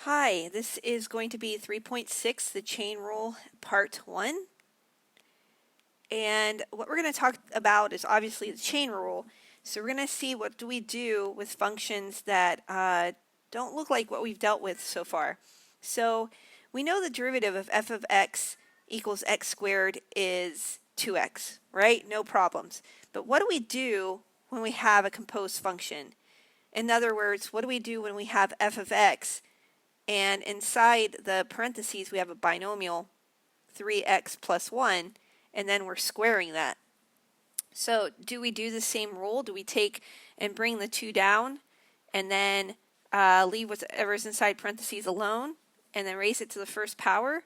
Hi, this is going to be 3.6, the chain rule, part 1. And what we're going to talk about is obviously the chain rule. So we're going to see what do we do with functions that don't look like what we've dealt with so far. So we know the derivative of f of x equals x squared is 2x, right? No problems. But what do we do when we have a composed function? In other words, what do we do when we have f of x and inside the parentheses we have a binomial 3x plus 1, and then we're squaring that? So do we do the same rule? Do we take and bring the 2 down and then leave whatever's inside parentheses alone and then raise it to the first power?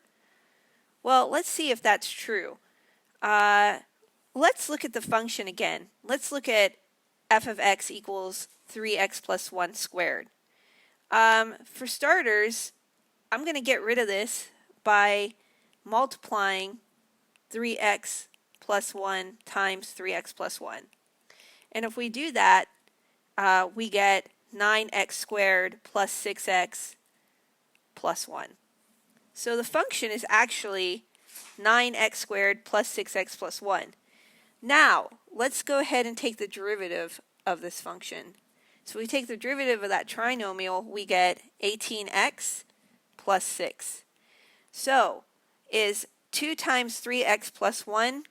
Well, let's see if that's true. Let's look at the function again. Let's look at f of x equals 3x plus 1 squared. For starters, I'm going to get rid of this by multiplying 3x plus 1 times 3x plus 1. And if we do that, we get 9x squared plus 6x plus 1. So the function is actually 9x squared plus 6x plus 1. Now, let's go ahead and take the derivative of this function. So we take the derivative of that trinomial, we get 18x plus 6. So is 2 times 3x plus 1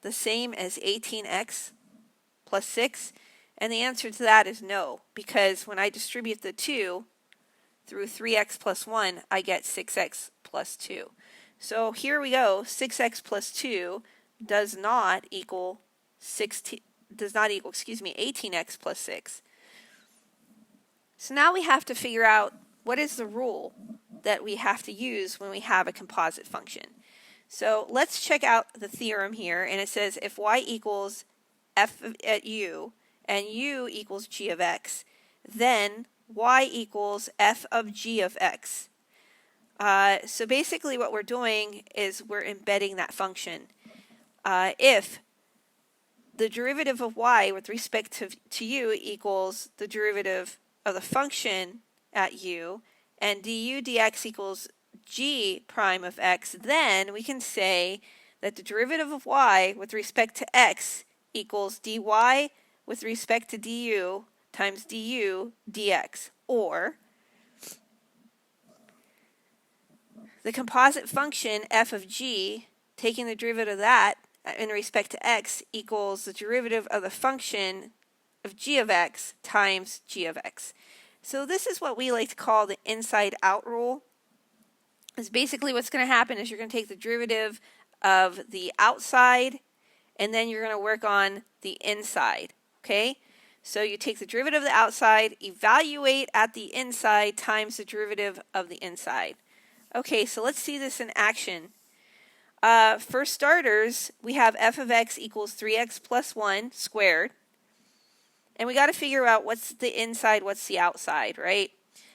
the same as 18x plus 6? And the answer to that is no, because when I distribute the 2 through 3x plus 1, I get 6x plus 2. So here we go, 6x plus 2 does not equal 18x plus 6. So now we have to figure out what is the rule that we have to use when we have a composite function. So let's check out the theorem here, and it says if y equals f at u and u equals g of x, then y equals f of g of x. So basically what we're doing is we're embedding that function. If the derivative of y with respect to u equals the derivative of the function at u, and du dx equals g prime of x, then we can say that the derivative of y with respect to x equals dy with respect to du times du dx, or the composite function f of g, taking the derivative of that in respect to x, equals the derivative of the function of g of x times g of x. So this is what we like to call the inside out rule. Is basically what's going to happen is you're going to take the derivative of the outside and then you're going to work on the inside. Okay? So you take the derivative of the outside, evaluate at the inside times the derivative of the inside. Okay, so let's see this in action. For starters, we have f of x equals 3x plus 1 squared. And we got to figure out what's the inside, what's the outside, right?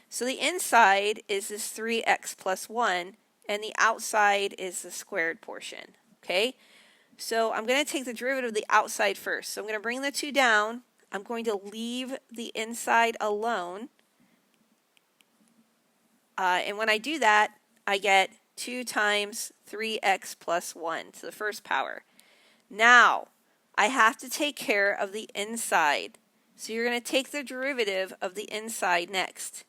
So the inside is this 3x plus 1, and the outside is the squared portion, okay? So I'm going to take the derivative of the outside first. So I'm going to bring the 2 down. I'm going to leave the inside alone. And when I do that, I get 2 times 3x plus 1 to the first power. Now, I have to take care of the inside. So you're going to take the derivative of the inside next.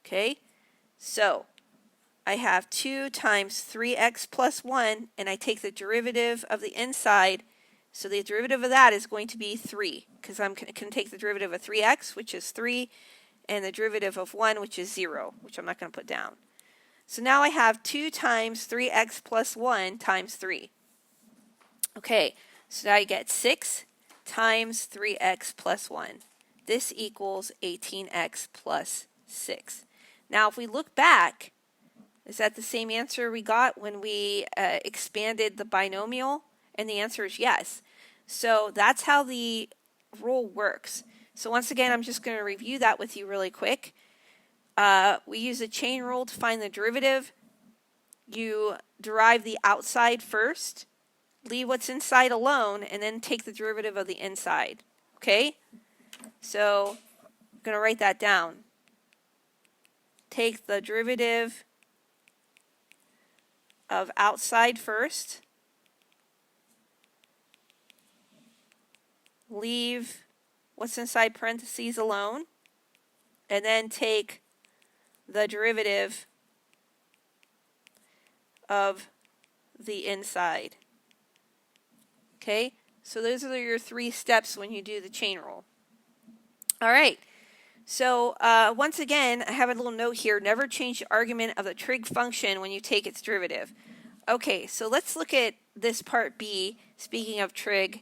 Okay, so I have 2 times 3x plus 1, and I take the derivative of the inside. So the derivative of that is going to be 3, because I'm going to take the derivative of 3x, which is 3, and the derivative of 1, which is 0, which I'm not going to put down. So now I have 2 times 3x plus 1 times 3. Okay, so now I get 6 times 3x plus 1. This equals 18x plus 6. Now if we look back, is that the same answer we got when we expanded the binomial? And the answer is yes. So that's how the rule works. So once again, I'm just going to review that with you really quick. We use a chain rule to find the derivative. You derive the outside first, leave what's inside alone, and then take the derivative of the inside. Okay? So I'm going to write that down. Take the derivative of outside first. Leave what's inside parentheses alone. And then take the derivative of the inside. Okay? So those are your 3 steps when you do the chain rule. All right. So once again, I have a little note here. Never change the argument of the trig function when you take its derivative. Okay, so let's look at this part B. Speaking of trig,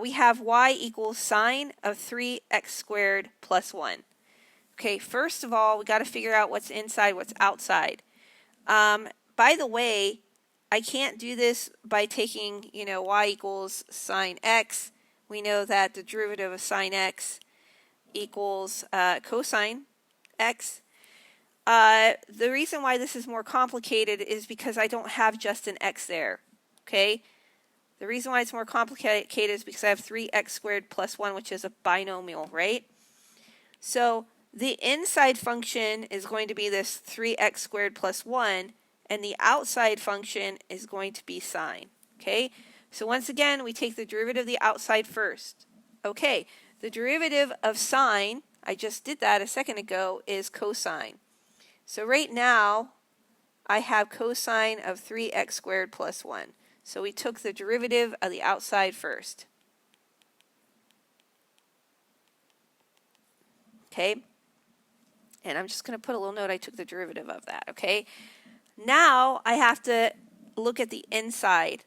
we have y equals sine of 3x squared plus 1. Okay, first of all, we got to figure out what's inside, what's outside. By the way, I can't do this by taking, y equals sine x. We know that the derivative of sine x equals cosine x. The reason why this is more complicated is because I don't have just an x there. Okay? The reason why it's more complicated is because I have 3x squared plus 1, which is a binomial, right? So the inside function is going to be this 3x squared plus 1, and the outside function is going to be sine. Okay? So once again, we take the derivative of the outside first. Okay, the derivative of sine, I just did that a second ago, is cosine. So right now, I have cosine of 3x squared plus 1. So we took the derivative of the outside first. Okay? And I'm just going to put a little note, I took the derivative of that, okay? Now I have to look at the inside,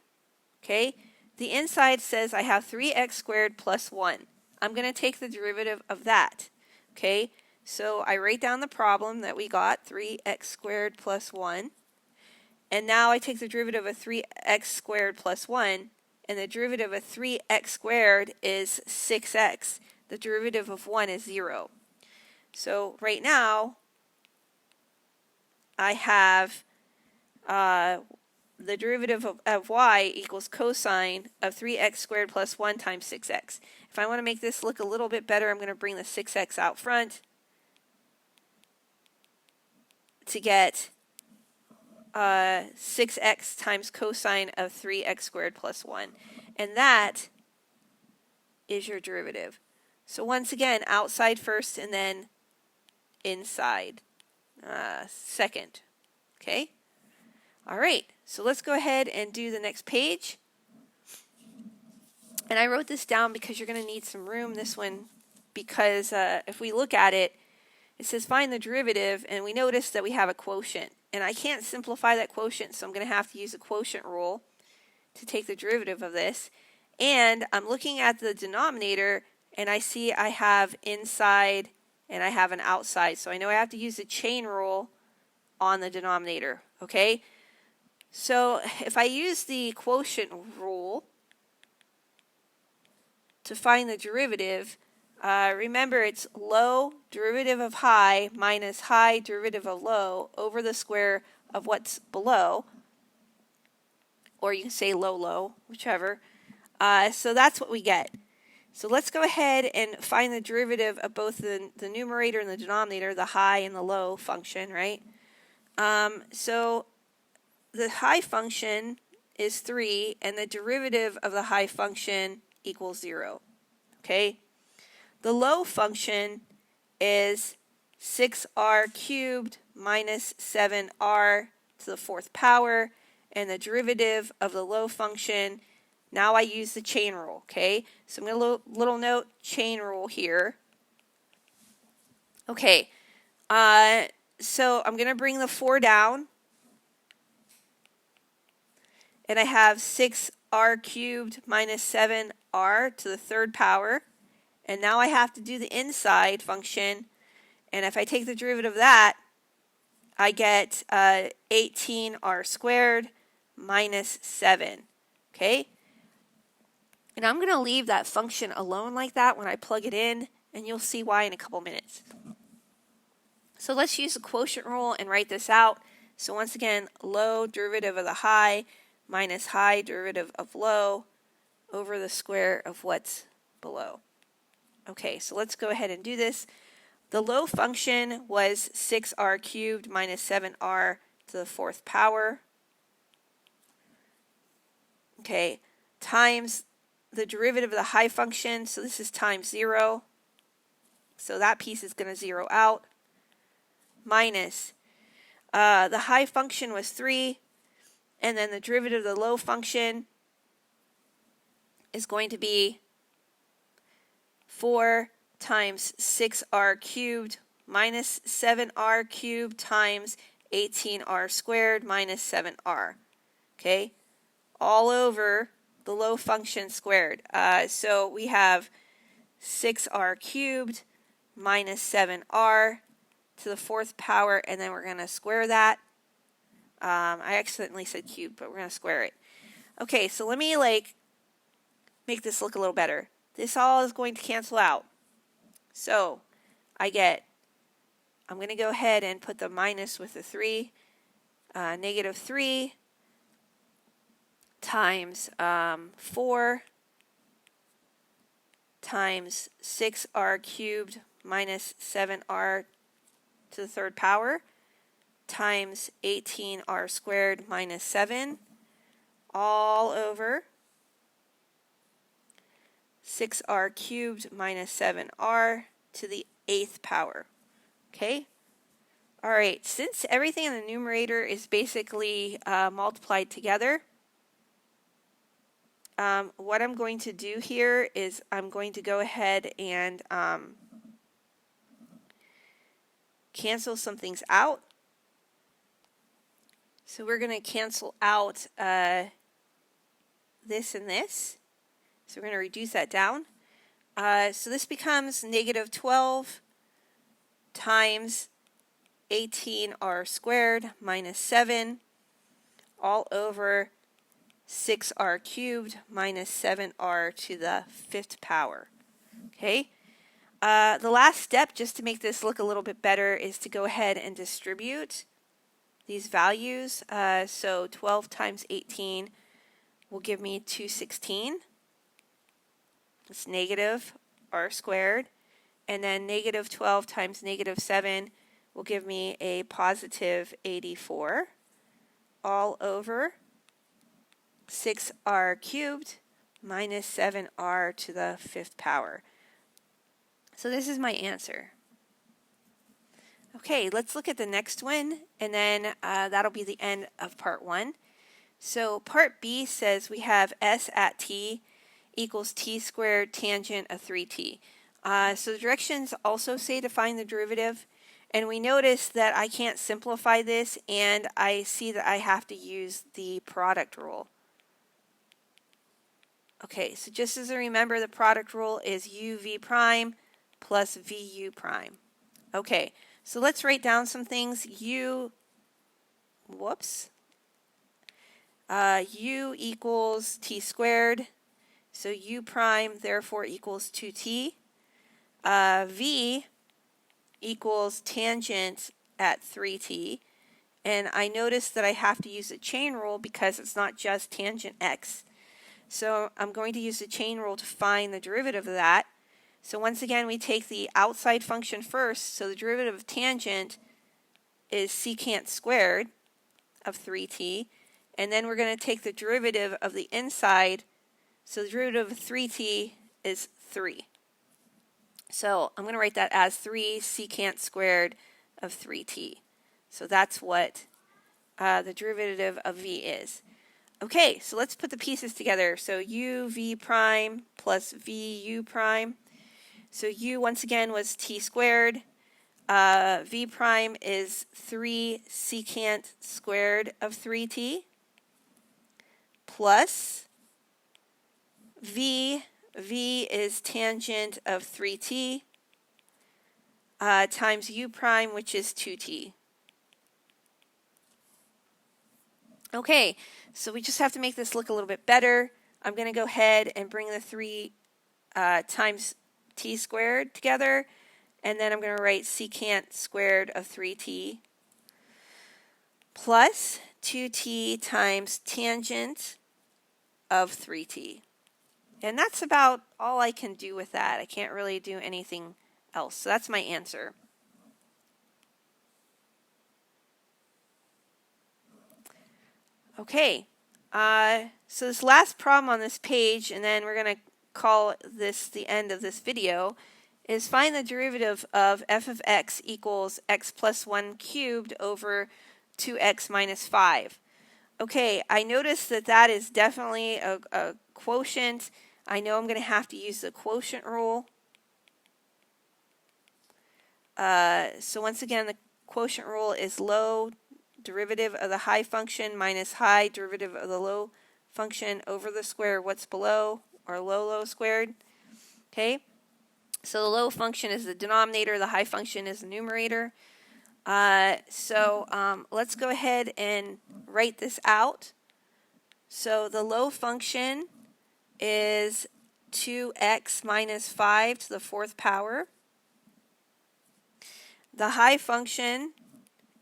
okay? The inside says I have 3x squared plus 1. I'm going to take the derivative of that, okay? So I write down the problem that we got, 3x squared plus 1. And now I take the derivative of 3x squared plus 1, and the derivative of 3x squared is 6x. The derivative of 1 is 0. So right now, I have the derivative of y equals cosine of 3x squared plus 1 times 6x. If I want to make this look a little bit better, I'm going to bring the 6x out front to get 6x times cosine of 3x squared plus 1. And that is your derivative. So once again, outside first and then inside second. Okay? All right, so let's go ahead and do the next page. And I wrote this down because you're going to need some room, this one, because if we look at it, it says find the derivative, and we notice that we have a quotient. And I can't simplify that quotient, so I'm going to have to use a quotient rule to take the derivative of this. And I'm looking at the denominator, and I see I have inside and I have an outside. So I know I have to use the chain rule on the denominator, okay? So if I use the quotient rule to find the derivative, remember it's low derivative of high minus high derivative of low over the square of what's below, or you can say low, whichever. So that's what we get. So let's go ahead and find the derivative of both the numerator and the denominator, the high and the low function, right? So the high function is 3, and the derivative of the high function equals 0. Okay? The low function is 6r cubed minus 7r to the 4th power, and the derivative of the low function, now I use the chain rule, okay? So I'm going to little note chain rule here. Okay, so I'm going to bring the 4 down, and I have 6r cubed minus 7r to the 3rd power. And now I have to do the inside function, and if I take the derivative of that, I get 18r squared minus 7, okay? And I'm going to leave that function alone like that when I plug it in, and you'll see why in a couple minutes. So let's use the quotient rule and write this out. So once again, low derivative of the high minus high derivative of low over the square of what's below. Okay, so let's go ahead and do this. The low function was 6r cubed minus 7r to the fourth power. Okay, times the derivative of the high function, so this is times 0. So that piece is going to zero out. Minus the high function was 3, and then the derivative of the low function is going to be 4 times 6r cubed minus 7r cubed times 18r squared minus 7r. Okay, all over the low function squared. So we have 6r cubed minus 7r to the fourth power, and then we're going to square that. I accidentally said cubed, but we're going to square it. Okay, so let me make this look a little better. This all is going to cancel out. So I'm going to go ahead and put the minus with the 3. Negative 3 times 4 times 6r cubed minus 7r to the third power times 18r squared minus 7 all over 6r cubed minus 7r to the 8th power. Okay? All right, since everything in the numerator is basically multiplied together, what I'm going to do here is I'm going to go ahead and cancel some things out. So we're going to cancel out this and this. So we're going to reduce that down. So this becomes negative 12 times 18r squared minus 7 all over 6r cubed minus 7r to the 5th power. Okay. The last step, just to make this look a little bit better, is to go ahead and distribute these values. So 12 times 18 will give me 216. It's negative r squared. And then negative 12 times negative 7 will give me a positive 84 all over 6r cubed minus 7r to the 5th power. So this is my answer. Okay, let's look at the next one, and then that'll be the end of part 1. So part B says we have s at t equals t squared tangent of 3t. So the directions also say to find the derivative, and we notice that I can't simplify this, and I see that I have to use the product rule. Okay, so just as a remember, the product rule is uv prime plus vu prime. Okay, so let's write down some things. U equals t squared, so u prime therefore equals 2t. V equals tangent at 3t, and I notice that I have to use a chain rule because it's not just tangent x. So I'm going to use the chain rule to find the derivative of that. So once again, we take the outside function first, so the derivative of tangent is secant squared of 3t, and then we're going to take the derivative of the inside, so the derivative of 3t is 3. So I'm going to write that as 3 secant squared of 3t. So that's what the derivative of v is. Okay, so let's put the pieces together. So uv prime plus vu prime. So u once again was t squared. V prime is 3 secant squared of 3t plus v is tangent of 3t times u prime, which is 2t. Okay, so we just have to make this look a little bit better. I'm going to go ahead and bring the 3 times t squared together, and then I'm going to write secant squared of 3t plus 2t times tangent of 3t. And that's about all I can do with that. I can't really do anything else. So that's my answer. Okay, so this last problem on this page, and then we're going to call this the end of this video, is find the derivative of f of x equals x plus 1 cubed over 2x minus 5. Okay, I noticed that that is definitely a quotient. I know I'm going to have to use the quotient rule. So once again, the quotient rule is low derivative of the high function minus high derivative of the low function over the square of what's below, or low squared. Okay, so the low function is the denominator, the high function is the numerator. Let's go ahead and write this out. So the low function is 2x minus 5 to the 4th power. The high function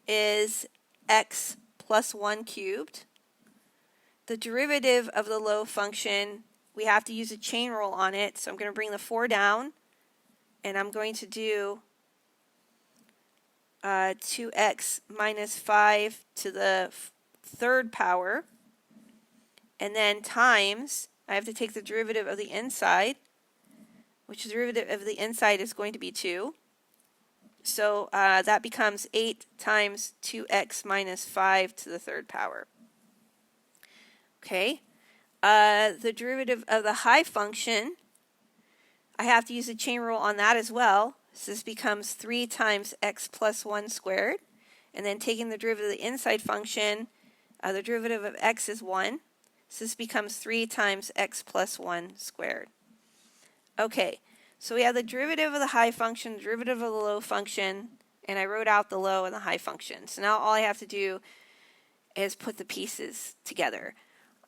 is x plus 1 cubed. The derivative of the low function, we have to use a chain rule on it, so I'm going to bring the 4 down, and I'm going to do 2x minus 5 to the 3rd power, and then times, I have to take the derivative of the inside, which the derivative of the inside is going to be 2. So that becomes 8 times 2x minus 5 to the 3rd power. Okay, the derivative of the high function, I have to use a chain rule on that as well. So this becomes 3 times x plus 1 squared. And then taking the derivative of the inside function, the derivative of x is 1. So this becomes 3 times x plus 1 squared. Okay, so we have the derivative of the high function, the derivative of the low function, and I wrote out the low and the high function. So now all I have to do is put the pieces together.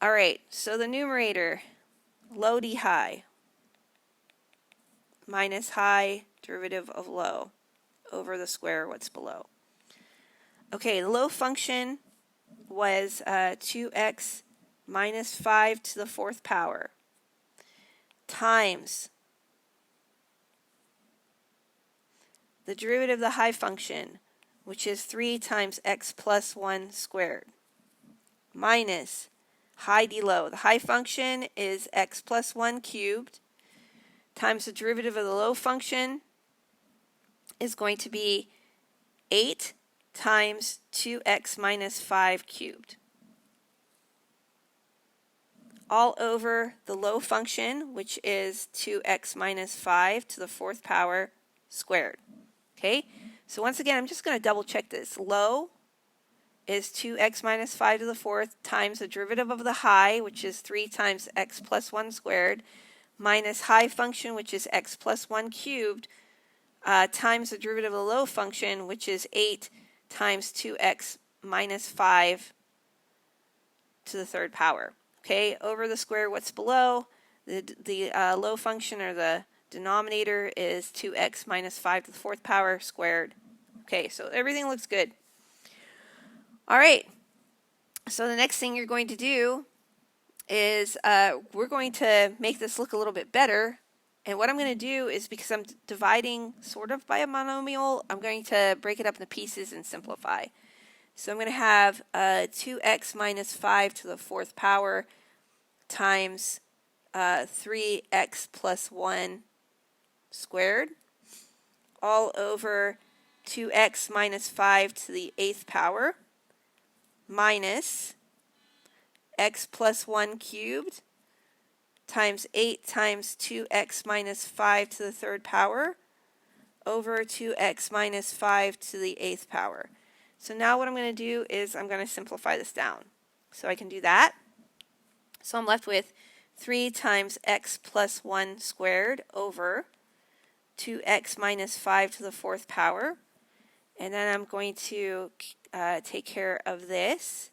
All right, so the numerator, low d high, minus high derivative of low over the square of what's below. Okay, the low function was 2x minus 5 to the 4th power times the derivative of the high function, which is 3 times x plus 1 squared, minus high d low. The high function is x plus 1 cubed times the derivative of the low function is going to be 8 times 2x minus 5 cubed. All over the low function, which is 2x minus 5 to the 4th power squared. Okay, so once again, I'm just going to double check this. Low is 2x minus 5 to the 4th times the derivative of the high, which is 3 times x plus 1 squared, minus high function, which is x plus 1 cubed, times the derivative of the low function, which is 8 times 2x minus 5 to the 3rd power. Okay, over the square, what's below, the low function, or the denominator, is 2x minus 5 to the 4th power squared. Okay, so everything looks good. All right, so the next thing you're going to do is we're going to make this look a little bit better. And what I'm going to do is, because I'm dividing sort of by a monomial, I'm going to break it up into pieces and simplify. So I'm going to have 2x minus 5 to the 4th power times 3x plus 1 squared, all over 2x minus 5 to the 8th power, minus x plus 1 cubed times 8 times 2x minus 5 to the 3rd power over 2x minus 5 to the 8th power. So now what I'm going to do is I'm going to simplify this down. So I can do that. So I'm left with 3 times x plus 1 squared over 2x minus 5 to the 4th power. And then I'm going to take care of this.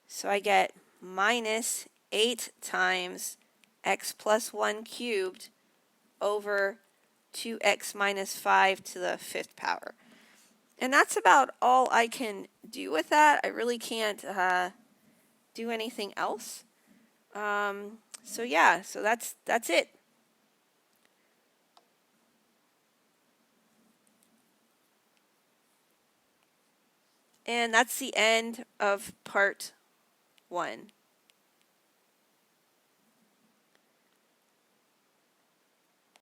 So I get minus 8 times x plus 1 cubed over 2x minus 5 to the 5th power. And that's about all I can do with that. I really can't do anything else. So yeah, so that's it. And that's the end of part 1.